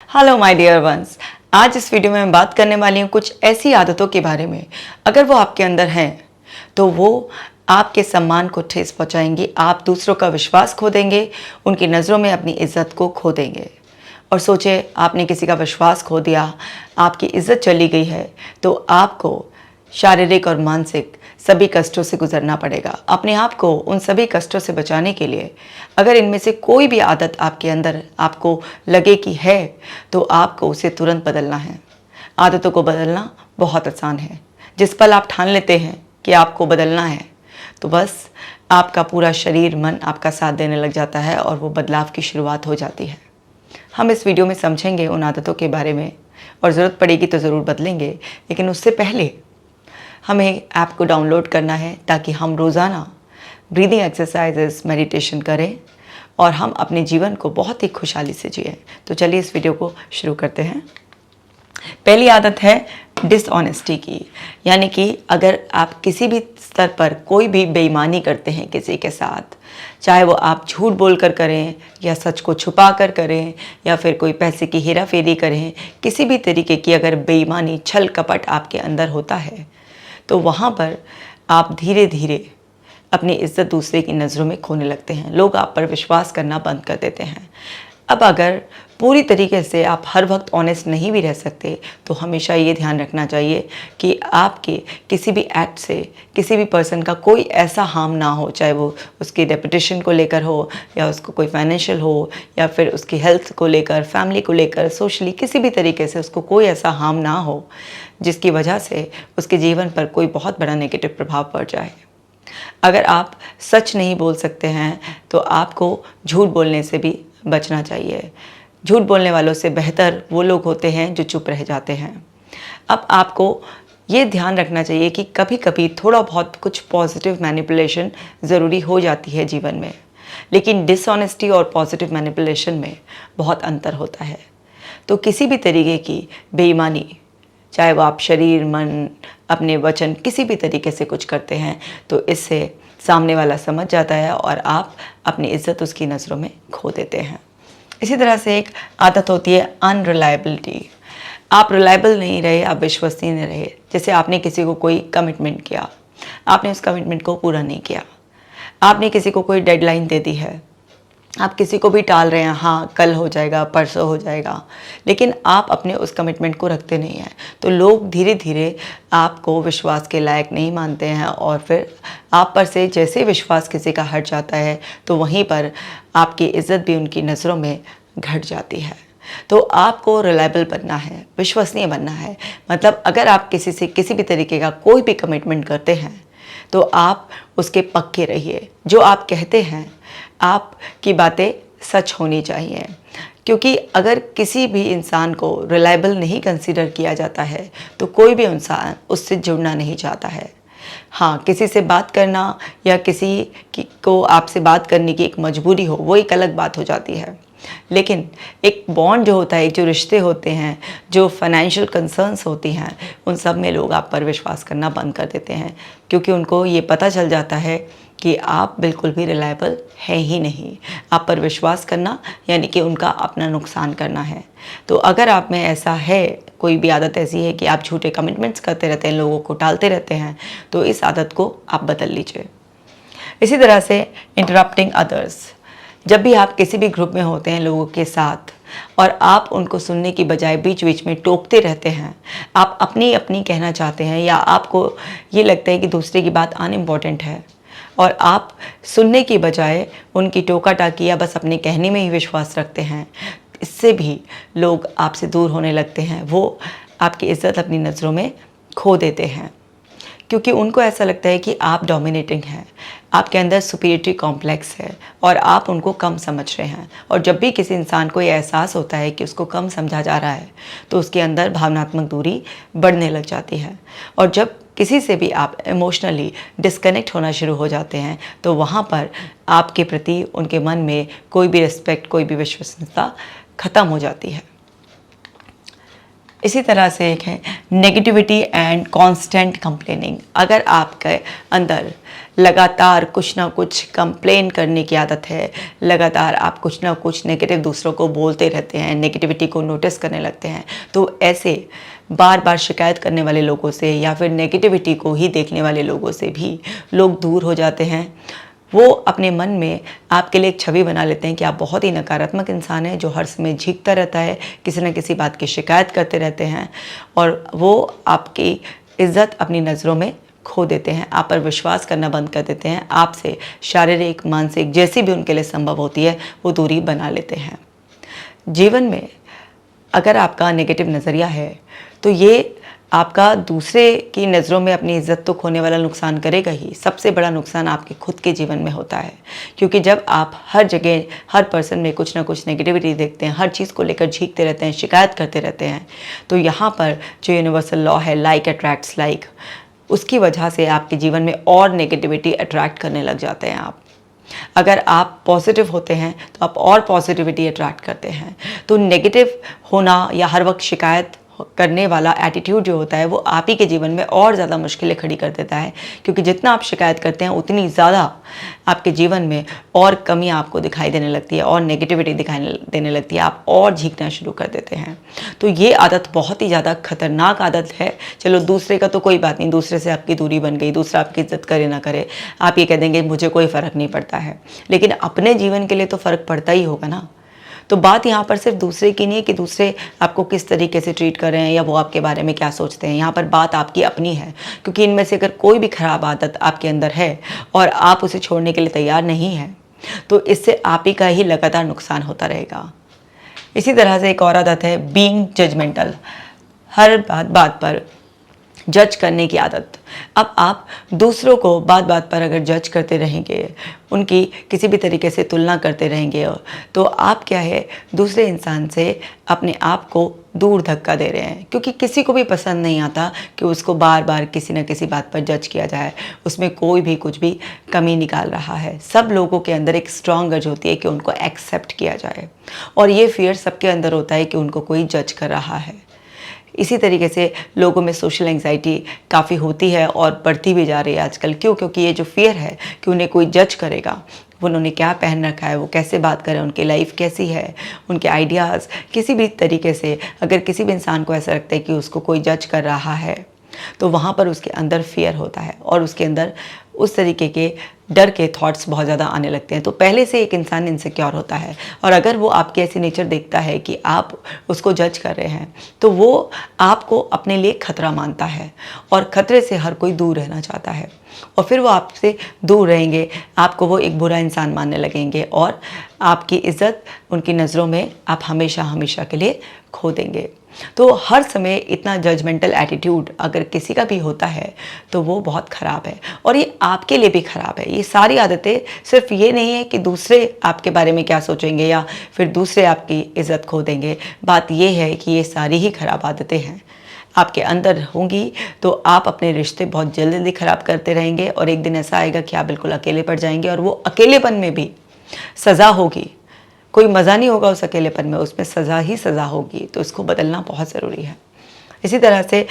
Hello my dear ones. आज इस video में मैं बात करने वाली हूँ कुछ ऐसी आदतों के बारे में, अगर वो आपके अंदर हैं तो वो आपके सम्मान को ठेस पहुँचाएंगी। आप दूसरों का विश्वास खो देंगे, उनकी नज़रों में अपनी इज्जत को खो देंगे। और सोचे आपने किसी का विश्वास खो दिया, आपकी इज्जत चली गई है, तो आपको शारीरिक और मानसिक सभी कष्टों से गुजरना पड़ेगा। अपने आप को उन सभी कष्टों से बचाने के लिए अगर इनमें से कोई भी आदत आपके अंदर आपको लगे कि है, तो आपको उसे तुरंत बदलना है। आदतों को बदलना बहुत आसान है। जिस पल आप ठान लेते हैं कि आपको बदलना है, तो बस आपका पूरा शरीर मन आपका साथ देने लग जाता है और वो बदलाव की शुरुआत हो जाती है। हम इस वीडियो में समझेंगे उन आदतों के बारे में, और ज़रूरत पड़ेगी तो ज़रूर बदलेंगे। लेकिन उससे पहले हमें ऐप को डाउनलोड करना है ताकि हम रोज़ाना ब्रीदिंग एक्सरसाइजेस, मेडिटेशन करें और हम अपने जीवन को बहुत ही खुशहाली से जिएं। तो चलिए इस वीडियो को शुरू करते हैं। पहली आदत है डिसऑनेस्टी की, यानी कि अगर आप किसी भी स्तर पर कोई भी बेईमानी करते हैं किसी के साथ, चाहे वो आप झूठ बोलकर करें या सच को छुपा कर करें या फिर कोई पैसे की हेरा फेरी करें, किसी भी तरीके की अगर बेईमानी, छल कपट आपके अंदर होता है, तो वहाँ पर आप धीरे धीरे अपनी इज्जत दूसरे की नज़रों में खोने लगते हैं। लोग आप पर विश्वास करना बंद कर देते हैं। अब अगर पूरी तरीके से आप हर वक्त ऑनेस्ट नहीं भी रह सकते, तो हमेशा ये ध्यान रखना चाहिए कि आपके किसी भी एक्ट से किसी भी पर्सन का कोई ऐसा हार्म ना हो, चाहे वो उसकी रेपुटेशन को लेकर हो या उसको कोई फाइनेंशियल हो या फिर उसकी हेल्थ को लेकर, फैमिली को लेकर, सोशली किसी भी तरीके से उसको कोई ऐसा हार्म ना हो जिसकी वजह से उसके जीवन पर कोई बहुत बड़ा नेगेटिव प्रभाव पड़ जाए। अगर आप सच नहीं बोल सकते हैं तो आपको झूठ बोलने से भी बचना चाहिए। झूठ बोलने वालों से बेहतर वो लोग होते हैं जो चुप रह जाते हैं। अब आपको ये ध्यान रखना चाहिए कि कभी कभी थोड़ा बहुत कुछ पॉजिटिव मैनिपुलेशन ज़रूरी हो जाती है जीवन में, लेकिन डिसऑनेस्टी और पॉजिटिव मैनिपुलेशन में बहुत अंतर होता है। तो किसी भी तरीके की बेईमानी, चाहे वो आप शरीर, मन, अपने वचन किसी भी तरीके से कुछ करते हैं, तो इससे सामने वाला समझ जाता है और आप अपनी इज्जत उसकी नज़रों में खो देते हैं। इसी तरह से एक आदत होती है अनरिलायबिलिटी। आप रिलायबल नहीं रहे, आप विश्वसनीय नहीं रहे। जैसे आपने किसी को कोई कमिटमेंट किया, आपने उस कमिटमेंट को पूरा नहीं किया। आपने किसी को कोई डेडलाइन दे दी है, आप किसी को भी टाल रहे हैं, हाँ कल हो जाएगा, परसों हो जाएगा, लेकिन आप अपने उस कमिटमेंट को रखते नहीं हैं, तो लोग धीरे धीरे आपको विश्वास के लायक नहीं मानते हैं और फिर आप पर से जैसे विश्वास किसी का हट जाता है, तो वहीं पर आपकी इज़्ज़त भी उनकी नज़रों में घट जाती है। तो आपको रिलायबल बनना है, विश्वसनीय बनना है। मतलब अगर आप किसी से किसी भी तरीके का कोई भी कमिटमेंट करते हैं, तो आप उसके पक्के रहिए। जो आप कहते हैं, आपकी बातें सच होनी चाहिए, क्योंकि अगर किसी भी इंसान को रिलायबल नहीं कंसीडर किया जाता है, तो कोई भी इंसान उससे जुड़ना नहीं चाहता है। हाँ, किसी से बात करना या को आपसे बात करने की एक मजबूरी हो, वो एक अलग बात हो जाती है। लेकिन एक बॉन्ड जो होता है, जो रिश्ते होते हैं, जो फाइनेंशियल कंसर्न्स होती हैं, उन सब में लोग आप पर विश्वास करना बंद कर देते हैं, क्योंकि उनको ये पता चल जाता है कि आप बिल्कुल भी रिलायबल है ही नहीं। आप पर विश्वास करना यानी कि उनका अपना नुकसान करना है। तो अगर आप में ऐसा है, कोई भी आदत ऐसी है कि आप झूठे कमिटमेंट्स करते रहते हैं, लोगों को टालते रहते हैं, तो इस आदत को आप बदल लीजिए। इसी तरह से इंटरप्टिंग अदर्स। जब भी आप किसी भी ग्रुप में होते हैं लोगों के साथ और आप उनको सुनने की बजाय बीच बीच में टोकते रहते हैं, आप अपनी अपनी कहना चाहते हैं या आपको ये लगता है कि दूसरे की बात अनइम्पॉर्टेंट है और आप सुनने की बजाय उनकी टोका टाकी या बस अपने कहने में ही विश्वास रखते हैं, इससे भी लोग आपसे दूर होने लगते हैं। वो आपकी इज़्ज़त अपनी नज़रों में खो देते हैं, क्योंकि उनको ऐसा लगता है कि आप डोमिनेटिंग हैं, आपके अंदर सुपीरियरिटी कॉम्प्लेक्स है और आप उनको कम समझ रहे हैं। और जब भी किसी इंसान को ये एहसास होता है कि उसको कम समझा जा रहा है, तो उसके अंदर भावनात्मक दूरी बढ़ने लग जाती है। और जब किसी से भी आप इमोशनली डिस्कनेक्ट होना शुरू हो जाते हैं, तो वहाँ पर आपके प्रति उनके मन में कोई भी रिस्पेक्ट, कोई भी विश्वसनीयता ख़त्म हो जाती है। इसी तरह से एक है नेगेटिविटी एंड कांस्टेंट कंप्लेनिंग। अगर आपके अंदर लगातार कुछ ना कुछ कंप्लेन करने की आदत है, लगातार आप कुछ ना कुछ नेगेटिव दूसरों को बोलते रहते हैं, नेगेटिविटी को नोटिस करने लगते हैं, तो ऐसे बार बार शिकायत करने वाले लोगों से या फिर नेगेटिविटी को ही देखने वाले लोगों से भी लोग दूर हो जाते हैं। वो अपने मन में आपके लिए एक छवि बना लेते हैं कि आप बहुत ही नकारात्मक इंसान हैं जो हर समय झींकता रहता है, किसी न किसी बात की शिकायत करते रहते हैं, और वो आपकी इज़्ज़त अपनी नज़रों में खो देते हैं, आप पर विश्वास करना बंद कर देते हैं, आपसे शारीरिक मानसिक जैसी भी उनके लिए संभव होती है वो दूरी बना लेते हैं। जीवन में अगर आपका नेगेटिव नज़रिया है तो ये आपका दूसरे की नज़रों में अपनी इज़्ज़त तो खोने वाला नुकसान करेगा ही, सबसे बड़ा नुकसान आपके खुद के जीवन में होता है। क्योंकि जब आप हर जगह हर पर्सन में कुछ ना कुछ नेगेटिविटी देखते हैं, हर चीज़ को लेकर झींकते रहते हैं, शिकायत करते रहते हैं, तो यहाँ पर जो यूनिवर्सल लॉ है लाइक अट्रैक्ट्स लाइक, उसकी वजह से आपके जीवन में और नेगेटिविटी अट्रैक्ट करने लग जाते हैं आप। अगर आप पॉजिटिव होते हैं तो आप और पॉजिटिविटी अट्रैक्ट करते हैं। तो नेगेटिव होना या हर वक्त शिकायत करने वाला एटीट्यूड जो होता है वो आप ही के जीवन में और ज़्यादा मुश्किलें खड़ी कर देता है, क्योंकि जितना आप शिकायत करते हैं उतनी ज़्यादा आपके जीवन में और कमियां आपको दिखाई देने लगती है और नेगेटिविटी दिखाई देने लगती है, आप और झींकना शुरू कर देते हैं। तो ये आदत बहुत ही ज़्यादा खतरनाक आदत है। चलो दूसरे का तो कोई बात नहीं, दूसरे से आपकी दूरी बन गई, दूसरा आपकी इज्जत करे ना करे, आप ये कह देंगे मुझे कोई फ़र्क नहीं पड़ता है, लेकिन अपने जीवन के लिए तो फ़र्क पड़ता ही होगा ना। तो बात यहाँ पर सिर्फ दूसरे की नहीं है कि दूसरे आपको किस तरीके से ट्रीट कर रहे हैं या वो आपके बारे में क्या सोचते हैं, यहाँ पर बात आपकी अपनी है। क्योंकि इनमें से अगर कोई भी ख़राब आदत आपके अंदर है और आप उसे छोड़ने के लिए तैयार नहीं हैं, तो इससे आप ही का ही लगातार नुकसान होता रहेगा। इसी तरह से एक और आदत है बीइंग जजमेंटल, हर बात पर जज करने की आदत। अब आप दूसरों को बात बात पर अगर जज करते रहेंगे, उनकी किसी भी तरीके से तुलना करते रहेंगे, तो आप क्या है दूसरे इंसान से अपने आप को दूर धक्का दे रहे हैं। क्योंकि किसी को भी पसंद नहीं आता कि उसको बार बार किसी न किसी बात पर जज किया जाए, उसमें कोई भी कुछ भी कमी निकाल रहा है। सब लोगों के अंदर एक स्ट्रॉन्ग अर्ज होती है कि उनको एक्सेप्ट किया जाए, और ये फियर सबके अंदर होता है कि उनको कोई जज कर रहा है। इसी तरीके से लोगों में सोशल एंग्जाइटी काफ़ी होती है और बढ़ती भी जा रही है आजकल। क्यों? क्योंकि ये जो फियर है कि उन्हें कोई जज करेगा, उन्होंने क्या पहन रखा है, वो कैसे बात करें, उनकी लाइफ कैसी है, उनके आइडियाज़, किसी भी तरीके से अगर किसी भी इंसान को ऐसा लगता है कि उसको कोई जज कर रहा है, तो वहाँ पर उसके अंदर फियर होता है और उसके अंदर उस तरीके के डर के थॉट्स बहुत ज़्यादा आने लगते हैं। तो पहले से एक इंसान इनसिक्योर होता है, और अगर वो आपकी ऐसी नेचर देखता है कि आप उसको जज कर रहे हैं, तो वो आपको अपने लिए खतरा मानता है, और खतरे से हर कोई दूर रहना चाहता है, और फिर वो आपसे दूर रहेंगे, आपको वो एक बुरा इंसान मानने लगेंगे, और आपकी इज़्ज़त उनकी नज़रों में आप हमेशा हमेशा के लिए खो देंगे। तो हर समय इतना जजमेंटल एटीट्यूड अगर किसी का भी होता है तो वो बहुत ख़राब है, और ये आपके लिए भी ख़राब है। ये सारी आदतें सिर्फ ये नहीं है कि दूसरे आपके बारे में क्या सोचेंगे या फिर दूसरे आपकी इज़्ज़त खो देंगे, बात ये है कि ये सारी ही ख़राब आदतें हैं आपके अंदर होंगी, तो आप अपने रिश्ते बहुत जल्दी ख़राब करते रहेंगे, और एक दिन ऐसा आएगा कि आप बिल्कुल अकेले पड़ जाएंगे, और वो अकेलेपन में भी सज़ा होगी, कोई मज़ा नहीं होगा उस अकेलेपन में, उसमें सज़ा ही सज़ा होगी। तो इसको बदलना बहुत ज़रूरी है। इसी तरह से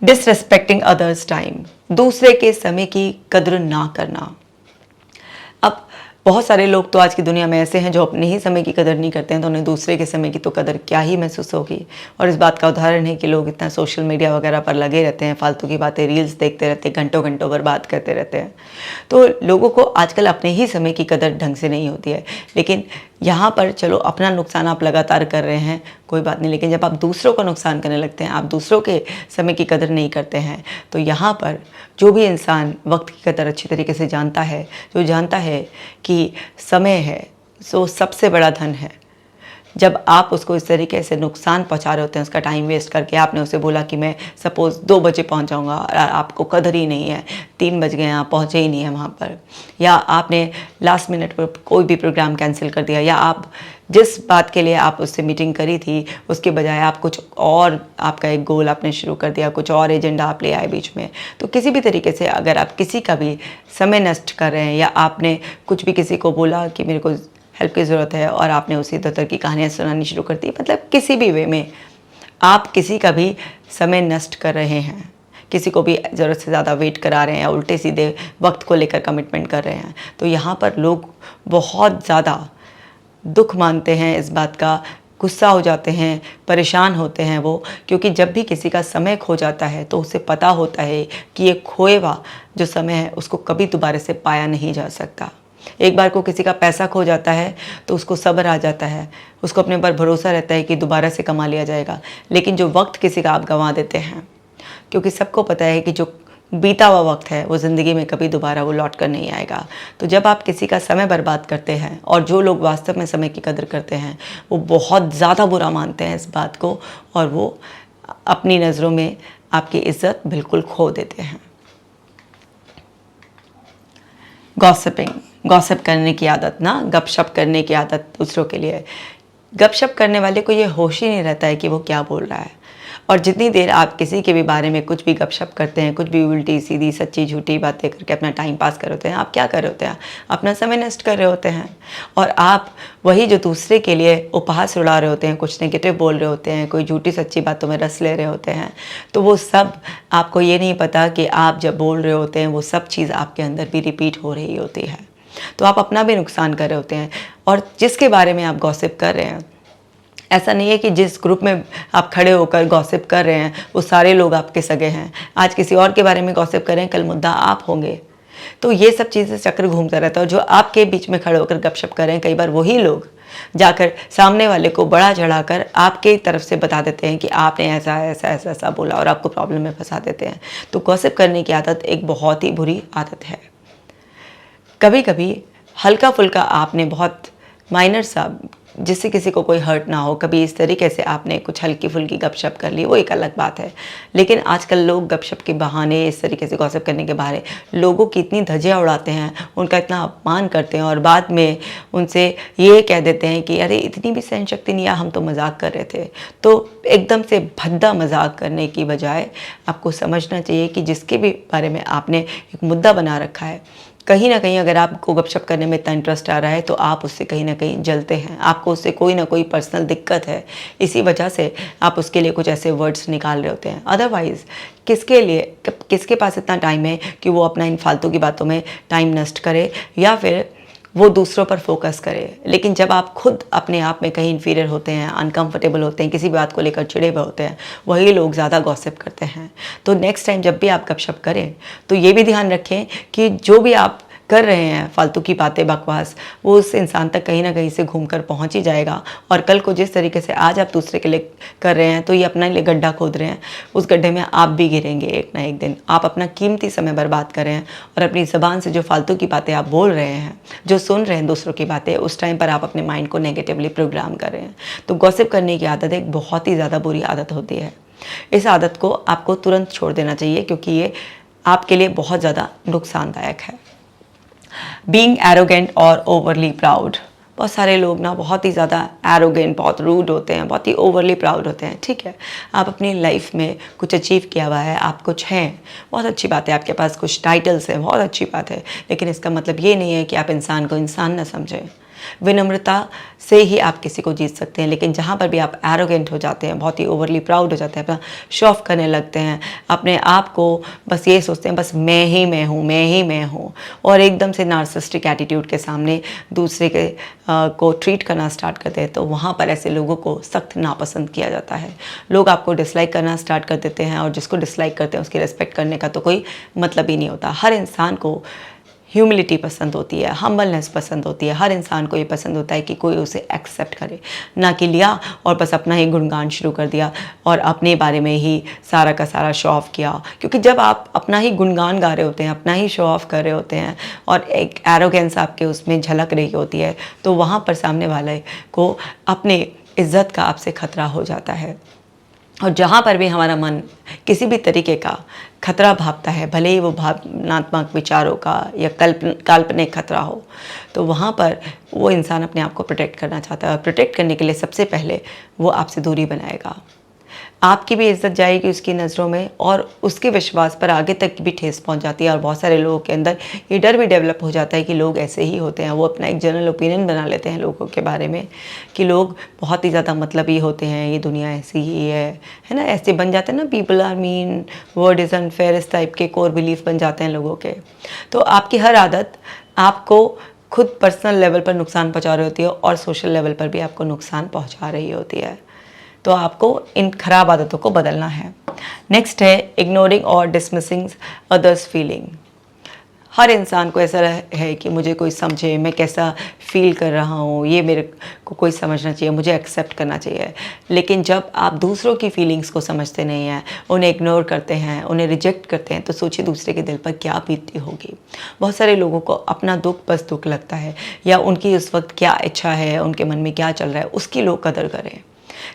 डिसरेस्पेक्टिंग अदर्स टाइम, दूसरे के समय की कद्र ना करना। अब बहुत सारे लोग तो आज की दुनिया में ऐसे हैं जो अपने ही समय की कदर नहीं करते हैं, तो उन्हें दूसरे के समय की तो कदर क्या ही महसूस होगी। और इस बात का उदाहरण है कि लोग इतना सोशल मीडिया वगैरह पर लगे रहते हैं, फालतू की बातें रील्स देखते रहते हैं, घंटों घंटों बर्बाद करते रहते हैं। तो लोगों को आजकल अपने ही समय की कदर ढंग से नहीं होती है। लेकिन यहाँ पर चलो अपना नुकसान आप लगातार कर रहे हैं, कोई बात नहीं, लेकिन जब आप दूसरों का नुकसान करने लगते हैं, आप दूसरों के समय की कदर नहीं करते हैं, तो यहाँ पर जो भी इंसान वक्त की कदर अच्छी तरीके से जानता है, जो जानता है कि समय है सो सबसे बड़ा धन है, जब आप उसको इस तरीके से नुकसान पहुंचा रहे होते हैं, उसका टाइम वेस्ट करके, आपने उसे बोला कि मैं सपोज़ 2 बजे पहुंच जाऊंगा, और आपको कदर ही नहीं है, 3 बज गए आप पहुंचे ही नहीं है वहां पर, या आपने लास्ट मिनट पर कोई भी प्रोग्राम कैंसिल कर दिया, या आप जिस बात के लिए आप उससे मीटिंग करी थी उसके बजाय आप कुछ और, आपका एक गोल आपने शुरू कर दिया, कुछ और एजेंडा आप ले आए बीच में। तो किसी भी तरीके से अगर आप किसी का भी समय नष्ट कर रहे हैं, या आपने कुछ भी किसी को बोला कि मेरे को हेल्प की ज़रूरत है, और आपने उसी तरह की कहानियाँ सुनानी शुरू कर दी, मतलब किसी भी वे में आप किसी का भी समय नष्ट कर रहे हैं, किसी को भी ज़रूरत से ज़्यादा वेट करा रहे हैं या उल्टे सीधे वक्त को लेकर कमिटमेंट कर रहे हैं। तो यहाँ पर लोग बहुत ज़्यादा दुख मानते हैं इस बात का, गुस्सा हो जाते हैं, परेशान होते हैं वो, क्योंकि जब भी किसी का समय खो जाता है तो उसे पता होता है कि ये खोए हुआ जो समय है उसको कभी दोबारा से पाया नहीं जा सकता। एक बार को किसी का पैसा खो जाता है तो उसको सब्र आ जाता है, उसको अपने पर भरोसा रहता है कि दोबारा से कमा लिया जाएगा। लेकिन जो वक्त किसी का आप गंवा देते हैं, क्योंकि सबको पता है कि जो बीता हुआ वक्त है वो ज़िंदगी में कभी दोबारा वो लौट कर नहीं आएगा। तो जब आप किसी का समय बर्बाद करते हैं, और जो लोग वास्तव में समय की कदर करते हैं वो बहुत ज़्यादा बुरा मानते हैं इस बात को, और वो अपनी नज़रों में आपकी इज्जत बिल्कुल खो देते हैं। गॉसिपिंग, गॉसिप करने की आदत ना, गपशप करने की आदत दूसरों के लिए। गपशप करने वाले को ये होश ही नहीं रहता है कि वो क्या बोल रहा है। और जितनी देर आप किसी के भी बारे में कुछ भी गपशप करते हैं, कुछ भी उल्टी सीधी सच्ची झूठी बातें करके अपना टाइम पास कर रहे होते हैं, आप क्या कर रहे होते हैं? अपना समय नष्ट कर रहे होते हैं। और आप वही जो दूसरे के लिए उपहास उड़ा रहे होते हैं, कुछ नेगेटिव बोल रहे होते हैं, कोई झूठी सच्ची बातों में रस ले रहे होते हैं, तो वो सब आपको ये नहीं पता कि आप जब बोल रहे होते हैं वो सब चीज़ आपके अंदर भी रिपीट हो रही होती है। तो आप अपना भी नुकसान कर रहे होते हैं। और जिसके बारे में आप गॉसिप कर रहे हैं, ऐसा नहीं है कि जिस ग्रुप में आप खड़े होकर गॉसिप कर रहे हैं वो सारे लोग आपके सगे हैं। आज किसी और के बारे में गॉसिप करें, कल मुद्दा आप होंगे। तो ये सब चीज़ें चक्र घूमता रहता है। और जो आपके बीच में खड़े होकर गपशप कर रहे हैं, कई बार वही लोग जाकर सामने वाले को बढ़ा चढ़ाकर आपके तरफ से बता देते हैं कि आपने ऐसा ऐसा ऐसा ऐसा बोला, और आपको प्रॉब्लम में फंसा देते हैं। तो गॉसिप करने की आदत एक बहुत ही बुरी आदत है। कभी कभी हल्का फुल्का आपने बहुत माइनर सा, जिससे किसी को कोई हर्ट ना हो, कभी इस तरीके से आपने कुछ हल्की फुल्की गपशप कर ली, वो एक अलग बात है। लेकिन आजकल लोग गपशप के बहाने, इस तरीके से गॉसिप करने के बहाने लोगों की इतनी धज्जियां उड़ाते हैं, उनका इतना अपमान करते हैं, और बाद में उनसे ये कह देते हैं कि अरे इतनी भी सहन शक्ति नहीं है, हम तो मजाक कर रहे थे। तो एकदम से भद्दा मजाक करने की बजाय आपको समझना चाहिए कि जिसके भी बारे में आपने एक मुद्दा बना रखा है, कहीं ना कहीं अगर आपको गपशप करने में इतना इंटरेस्ट आ रहा है तो आप उससे कहीं ना कहीं जलते हैं, आपको उससे कोई ना कोई पर्सनल दिक्कत है, इसी वजह से आप उसके लिए कुछ ऐसे वर्ड्स निकाल रहे होते हैं। अदरवाइज़ किसके पास इतना टाइम है कि वो अपना इन फालतू की बातों में टाइम नष्ट करे या फिर वो दूसरों पर फोकस करे। लेकिन जब आप खुद अपने आप में कहीं इन्फीरियर होते हैं, अनकंफर्टेबल होते हैं, किसी बात को लेकर चिड़े हुए होते हैं, वही लोग ज़्यादा गॉसिप करते हैं। तो नेक्स्ट टाइम जब भी आप गपशप करें तो ये भी ध्यान रखें कि जो भी आप कर रहे हैं फालतू की बातें, बकवास, वो उस इंसान तक कहीं ना कहीं से घूमकर पहुंच ही जाएगा। और कल को जिस तरीके से आज आप दूसरे के लिए कर रहे हैं तो ये अपने लिए गड्ढा खोद रहे हैं, उस गड्ढे में आप भी गिरेंगे एक ना एक दिन। आप अपना कीमती समय बर्बाद कर रहे हैं और अपनी ज़बान से जो फालतू की बातें आप बोल रहे हैं, जो सुन रहे हैं दूसरों की बातें, उस टाइम पर आप अपने माइंड को नेगेटिवली प्रोग्राम कर रहे हैं। तो गॉसिप करने की आदत एक बहुत ही ज़्यादा बुरी आदत होती है। इस आदत को आपको तुरंत छोड़ देना चाहिए, क्योंकि ये आपके लिए बहुत ज़्यादा नुकसानदायक है। बीइंग एरोगेंट और ओवरली प्राउड। बहुत सारे लोग ना बहुत ही ज़्यादा एरोगेंट, बहुत रूड होते हैं, बहुत ही ओवरली प्राउड होते हैं। ठीक है, आप अपनी लाइफ में कुछ अचीव किया हुआ है, आप कुछ हैं, बहुत अच्छी बात है, आपके पास कुछ टाइटल्स हैं, बहुत अच्छी बात है। लेकिन इसका मतलब ये नहीं है कि आप इंसान को इंसान ना समझें। विनम्रता से ही आप किसी को जीत सकते हैं। लेकिन जहाँ पर भी आप एरोगेंट हो जाते हैं, बहुत ही ओवरली प्राउड हो जाते हैं, अपना शो ऑफ करने लगते हैं, अपने आप को बस ये सोचते हैं बस मैं ही मैं हूँ, मैं ही मैं हूँ, और एकदम से नार्सिसिस्टिक एटीट्यूड के सामने दूसरे के को ट्रीट करना स्टार्ट करते हैं, तो वहाँ पर ऐसे लोगों को सख्त नापसंद किया जाता है। लोग आपको डिसलाइक करना स्टार्ट कर देते हैं, और जिसको डिसलाइक करते हैं उसकी रिस्पेक्ट करने का तो कोई मतलब ही नहीं होता। हर इंसान को ह्यूमिलिटी पसंद होती है, हम्बलनेस पसंद होती है। हर इंसान को ये पसंद होता है कि कोई उसे एक्सेप्ट करे, ना कि लिया और बस अपना ही गुणगान शुरू कर दिया और अपने बारे में ही सारा का सारा शो ऑफ किया। क्योंकि जब आप अपना ही गुणगान गा रहे होते हैं, अपना ही शो ऑफ कर रहे होते हैं, और एक एरोगेंस आपके उसमें झलक रही होती है, तो वहाँ पर सामने वाले को अपने इज्जत का आपसे खतरा हो जाता है। और जहाँ पर भी हमारा मन किसी भी तरीके का खतरा भापता है, भले ही वो भावनात्मक विचारों का या काल्पनिक खतरा हो, तो वहाँ पर वो इंसान अपने आप को प्रोटेक्ट करना चाहता है। और प्रोटेक्ट करने के लिए सबसे पहले वो आपसे दूरी बनाएगा। आपकी भी इज्जत जाएगी उसकी नज़रों में, और उसके विश्वास पर आगे तक भी ठेस पहुंच जाती है। और बहुत सारे लोगों के अंदर ये डर भी डेवलप हो जाता है कि लोग ऐसे ही होते हैं। वो अपना एक जनरल ओपिनियन बना लेते हैं लोगों के बारे में कि लोग बहुत ही ज़्यादा मतलबी होते हैं, ये दुनिया ऐसी ही है ना। ऐसे बन जाते हैं ना, people are mean, world is unfair, इस टाइप के कोर बिलीफ बन जाते हैं लोगों के। तो आपकी हर आदत आपको खुद पर्सनल लेवल पर नुकसान पहुंचा रही होती है और सोशल लेवल पर भी आपको नुकसान पहुंचा रही होती है। तो आपको इन खराब आदतों को बदलना है। नेक्स्ट है इग्नोरिंग और डिसमिसिंग अदर्स फीलिंग। हर इंसान को ऐसा है कि मुझे कोई समझे, मैं कैसा फील कर रहा हूँ, ये मेरे को कोई समझना चाहिए, मुझे एक्सेप्ट करना चाहिए। लेकिन जब आप दूसरों की फीलिंग्स को समझते नहीं हैं, उन्हें इग्नोर करते हैं, उन्हें रिजेक्ट करते हैं, तो सोचिए दूसरे के दिल पर क्या बीतती होगी। बहुत सारे लोगों को अपना दुख बस दुख लगता है, या उनकी उस वक्त क्या इच्छा है, उनके मन में क्या चल रहा है, उसकी लोग कदर करें।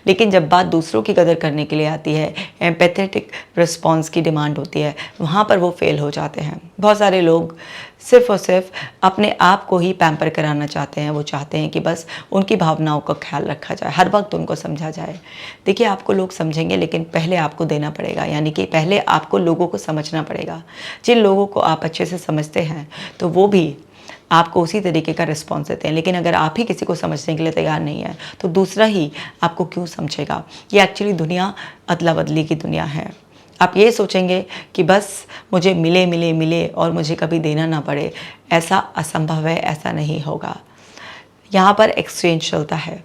लेकिन जब बात दूसरों की कदर करने के लिए आती है, एम्पैथेटिक रिस्पॉन्स की डिमांड होती है, वहाँ पर वो फेल हो जाते हैं। बहुत सारे लोग सिर्फ़ और सिर्फ अपने आप को ही पैम्पर कराना चाहते हैं। वो चाहते हैं कि बस उनकी भावनाओं का ख्याल रखा जाए, हर वक्त उनको समझा जाए। देखिए, आपको लोग समझेंगे, लेकिन पहले आपको देना पड़ेगा, यानी कि पहले आपको लोगों को समझना पड़ेगा। जिन लोगों को आप अच्छे से समझते हैं तो वो भी आपको उसी तरीके का रिस्पॉन्स देते हैं। लेकिन अगर आप ही किसी को समझने के लिए तैयार नहीं है तो दूसरा ही आपको क्यों समझेगा। ये एक्चुअली दुनिया अदला बदली की दुनिया है। आप ये सोचेंगे कि बस मुझे मिले मिले मिले और मुझे कभी देना ना पड़े, ऐसा असंभव है, ऐसा नहीं होगा। यहाँ पर एक्सचेंज चलता है।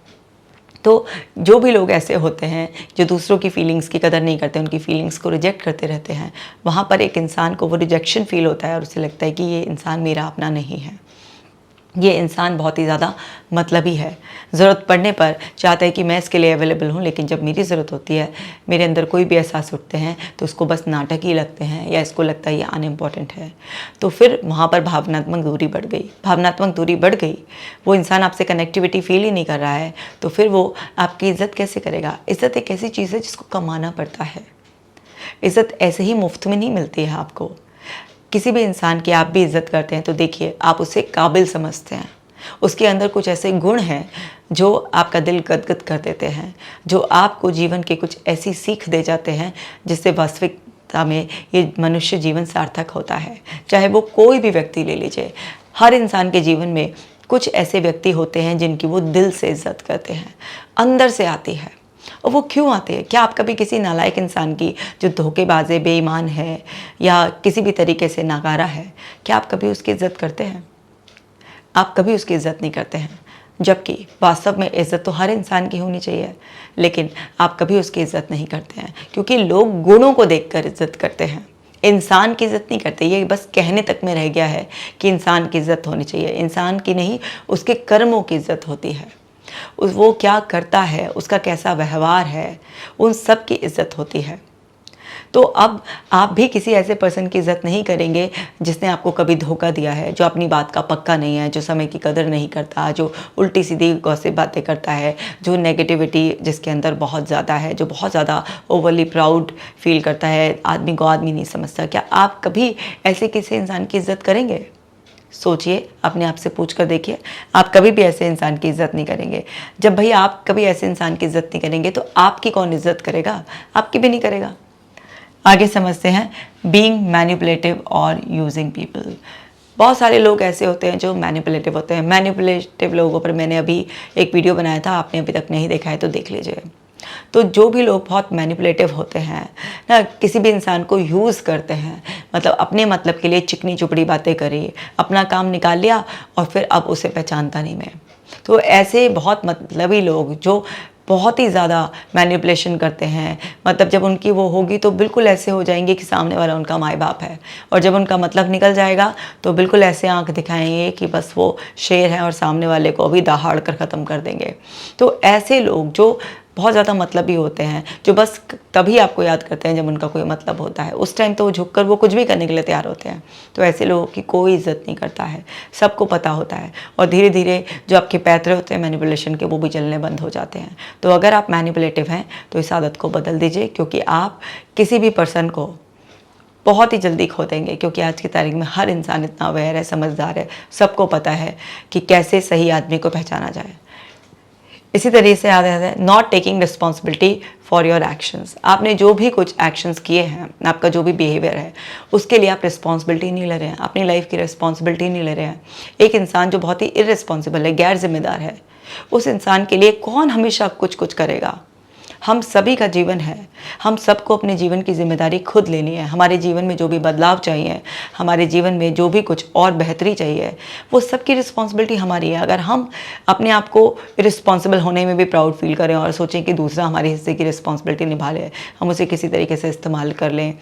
तो जो भी लोग ऐसे होते हैं जो दूसरों की फीलिंग्स की कदर नहीं करते, उनकी फीलिंग्स को रिजेक्ट करते रहते हैं, वहाँ पर एक इंसान को वो रिजेक्शन फील होता है और उसे लगता है कि ये इंसान मेरा अपना नहीं है, ये इंसान बहुत ही ज़्यादा मतलबी है। ज़रूरत पड़ने पर चाहता है कि मैं इसके लिए अवेलेबल हूँ, लेकिन जब मेरी ज़रूरत होती है, मेरे अंदर कोई भी एहसास उठते हैं तो उसको बस नाटक ही लगते हैं, या इसको लगता है ये अनइम्पॉर्टेंट है। तो फिर वहाँ पर भावनात्मक दूरी बढ़ गई। भावनात्मक दूरी बढ़ गई, वो इंसान आपसे कनेक्टिविटी फील ही नहीं कर रहा है, तो फिर वो आपकी इज़्ज़त कैसे करेगा। इज़्ज़त एक ऐसी चीज़ है जिसको कमाना पड़ता है। इज़्ज़त ऐसे ही मुफ्त में नहीं मिलती है आपको। किसी भी इंसान की आप भी इज़्ज़त करते हैं तो देखिए, आप उसे काबिल समझते हैं, उसके अंदर कुछ ऐसे गुण हैं जो आपका दिल गदगद कर देते हैं, जो आपको जीवन के कुछ ऐसी सीख दे जाते हैं जिससे वास्तविकता में ये मनुष्य जीवन सार्थक होता है। चाहे वो कोई भी व्यक्ति ले लीजिए, हर इंसान के जीवन में कुछ ऐसे व्यक्ति होते हैं जिनकी वो दिल से इज़्ज़त करते हैं, अंदर से आती है। और वो क्यों आते हैं? क्या आप कभी किसी नालायक इंसान की, जो धोखेबाज है, बेईमान है, या किसी भी तरीके से नाकारा है, क्या आप कभी उसकी इज़्ज़त करते हैं? आप कभी उसकी इज़्ज़त नहीं करते हैं। जबकि वास्तव में इज़्ज़त तो हर इंसान की होनी चाहिए, लेकिन आप कभी उसकी इज़्ज़त नहीं करते हैं, क्योंकि लोग गुणों को देखकर इज़्ज़त करते हैं, इंसान की इज़्ज़त नहीं करते। ये बस कहने तक में रह गया है कि इंसान की इज़्ज़त होनी चाहिए। इंसान की नहीं, उसके कर्मों की इज़्ज़त होती है। वो क्या करता है, उसका कैसा व्यवहार है, उन सब की इज़्ज़त होती है। तो अब आप भी किसी ऐसे पर्सन की इज़्ज़त नहीं करेंगे जिसने आपको कभी धोखा दिया है, जो अपनी बात का पक्का नहीं है, जो समय की कदर नहीं करता, जो उल्टी सीधी गॉसिप बातें करता है, जो नेगेटिविटी जिसके अंदर बहुत ज़्यादा है, जो बहुत ज़्यादा ओवरली प्राउड फील करता है, आदमी को आदमी नहीं समझता। क्या आप कभी ऐसे किसी इंसान की इज़्ज़त करेंगे? सोचिए, अपने आप से पूछ कर देखिए, आप कभी भी ऐसे इंसान की इज़्ज़त नहीं करेंगे। जब भाई आप कभी ऐसे इंसान की इज़्ज़त नहीं करेंगे तो आपकी कौन इज़्ज़त करेगा? आपकी भी नहीं करेगा। आगे समझते हैं बीइंग मैनिपुलेटिव और यूजिंग पीपल। बहुत सारे लोग ऐसे होते हैं जो मैनिपुलेटिव होते हैं। मैनिपुलेटिव लोगों पर मैंने अभी एक वीडियो बनाया था, आपने अभी तक नहीं देखा है तो देख लीजिए। तो जो भी लोग बहुत मैनिपुलेटिव होते हैं ना, किसी भी इंसान को यूज़ करते हैं, मतलब अपने मतलब के लिए चिकनी चुपड़ी बातें करी, अपना काम निकाल लिया और फिर अब उसे पहचानता नहीं मैं। तो ऐसे बहुत मतलबी लोग जो बहुत ही ज़्यादा मैनिपुलेशन करते हैं, मतलब जब उनकी वो होगी तो बिल्कुल ऐसे हो जाएंगे कि सामने वाला उनका माँ बाप है, और जब उनका मतलब निकल जाएगा तो बिल्कुल ऐसे आंख दिखाएंगे कि बस वो शेर हैं और सामने वाले को भी दहाड़ कर ख़त्म कर देंगे। तो ऐसे लोग जो बहुत ज़्यादा मतलबी होते हैं, जो बस तभी आपको याद करते हैं जब उनका कोई मतलब होता है, उस टाइम तो वो झुककर वो कुछ भी करने के लिए तैयार होते हैं। तो ऐसे लोगों की कोई इज़्ज़त नहीं करता है, सबको पता होता है, और धीरे धीरे जो आपके पैतरे होते हैं मैनिपुलेशन के, वो भी चलने बंद हो जाते हैं। तो अगर आप मैनिपुलेटिव हैं तो इस आदत को बदल दीजिए, क्योंकि आप किसी भी पर्सन को बहुत ही जल्दी खो देंगे। क्योंकि आज की तारीख में हर इंसान इतना अवेयर है, समझदार है, सबको पता है कि कैसे सही आदमी को पहचाना जाए। इसी तरीके से आदत है not taking responsibility for your actions. आपने जो भी कुछ एक्शंस किए हैं, आपका जो भी बिहेवियर है, उसके लिए आप रिस्पॉन्सिबिलिटी नहीं ले रहे हैं, अपनी लाइफ की रिस्पॉन्सिबिलिटी नहीं ले रहे हैं। एक इंसान जो बहुत ही इररिस्पॉन्सिबल है, गैर जिम्मेदार है, उस इंसान के लिए कौन हमेशा कुछ कुछ करेगा? हम सभी का जीवन है, हम सबको अपने जीवन की जिम्मेदारी खुद लेनी है। हमारे जीवन में जो भी बदलाव चाहिए, हमारे जीवन में जो भी कुछ और बेहतरी चाहिए, वो सबकी रिस्पॉन्सिबिलिटी हमारी है। अगर हम अपने आप को रिस्पॉन्सिबल होने में भी प्राउड फील करें और सोचें कि दूसरा हमारे हिस्से की रिस्पॉन्सिबिलिटी निभा ले, हम उसे किसी तरीके से इस्तेमाल कर लें,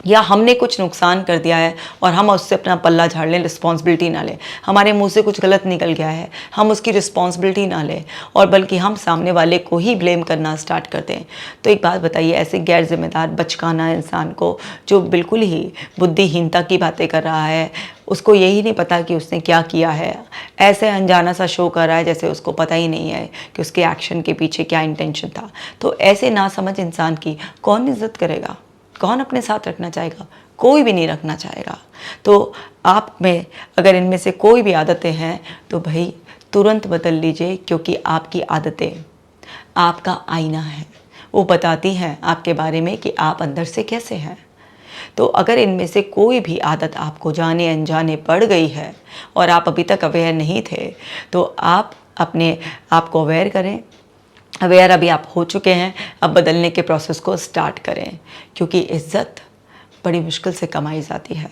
या हमने कुछ नुकसान कर दिया है और हम उससे अपना पल्ला झाड़ लें, रिस्पॉन्सिबिलिटी ना लें, हमारे मुंह से कुछ गलत निकल गया है, हम उसकी रिस्पॉन्सिबिलिटी ना लें और बल्कि हम सामने वाले को ही ब्लेम करना स्टार्ट कर दें। तो एक बात बताइए, ऐसे गैर जिम्मेदार बचकाना इंसान को जो बिल्कुल ही बुद्धिहीनता की बातें कर रहा है, उसको यही नहीं पता कि उसने क्या किया है, ऐसे अनजाना सा शो कर रहा है जैसे उसको पता ही नहीं है कि उसके एक्शन के पीछे क्या इंटेंशन था, तो ऐसे नासमझ इंसान की कौन इज्जत करेगा? कौन अपने साथ रखना चाहेगा? कोई भी नहीं रखना चाहेगा। तो आप में अगर इनमें से कोई भी आदतें हैं तो भाई तुरंत बदल लीजिए, क्योंकि आपकी आदतें आपका आईना है, वो बताती हैं आपके बारे में कि आप अंदर से कैसे हैं। तो अगर इनमें से कोई भी आदत आपको जाने अनजाने पड़ गई है और आप अभी तक अवेयर नहीं थे, तो आप अपने आप को अवेयर करें। अवेयर अभी आप हो चुके हैं, अब बदलने के प्रोसेस को स्टार्ट करें, क्योंकि इज़्ज़त बड़ी मुश्किल से कमाई जाती है।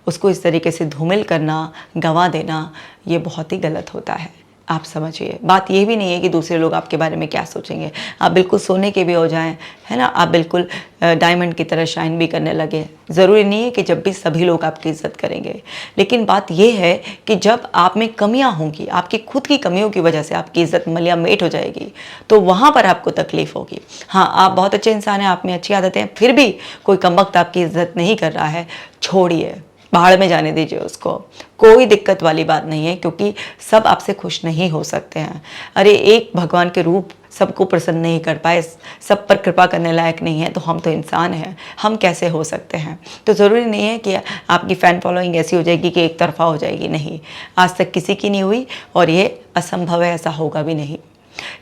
उसको इस तरीके से धूमिल करना, गंवा देना, ये बहुत ही गलत होता है। आप समझिए, बात ये भी नहीं है कि दूसरे लोग आपके बारे में क्या सोचेंगे। आप बिल्कुल सोने के भी हो जाएं, है ना, आप बिल्कुल डायमंड की तरह शाइन भी करने लगे। ज़रूरी नहीं है कि जब भी सभी लोग आपकी इज़्ज़त करेंगे, लेकिन बात ये है कि जब आप में कमियां होंगी, आपकी खुद की कमियों की वजह से आपकी इज़्ज़त मलिया-मेट हो जाएगी, तो वहाँ पर आपको तकलीफ़ होगी। हाँ, आप बहुत अच्छे इंसान हैं, आप में अच्छी आदतें हैं, फिर भी कोई कमबख्त आपकी इज़्ज़त नहीं कर रहा है, छोड़िए, बाहर में जाने दीजिए उसको। कोई दिक्कत वाली बात नहीं है, क्योंकि सब आपसे खुश नहीं हो सकते हैं। अरे एक भगवान के रूप सबको प्रसन्न नहीं कर पाए, सब पर कृपा करने लायक नहीं है, तो हम तो इंसान हैं, हम कैसे हो सकते हैं? तो ज़रूरी नहीं है कि आपकी फ़ैन फॉलोइंग ऐसी हो जाएगी कि एक तरफा हो जाएगी। नहीं, आज तक किसी की नहीं हुई और ये असंभव है, ऐसा होगा भी नहीं।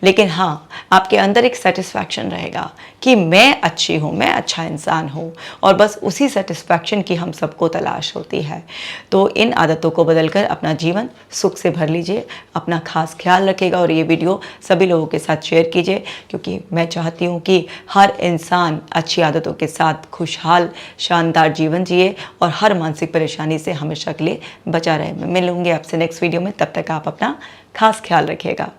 लेकिन हाँ, आपके अंदर एक सेटिस्फैक्शन रहेगा कि मैं अच्छी हूँ, मैं अच्छा इंसान हूँ, और बस उसी सेटिस्फैक्शन की हम सबको तलाश होती है। तो इन आदतों को बदलकर अपना जीवन सुख से भर लीजिए। अपना खास ख्याल रखिएगा और ये वीडियो सभी लोगों के साथ शेयर कीजिए, क्योंकि मैं चाहती हूँ कि हर इंसान अच्छी आदतों के साथ खुशहाल शानदार जीवन जिए और हर मानसिक परेशानी से हमेशा के लिए बचा रहे। मैं मिलूँगी आपसे नेक्स्ट वीडियो में, तब तक आप अपना खास ख्याल रखिएगा।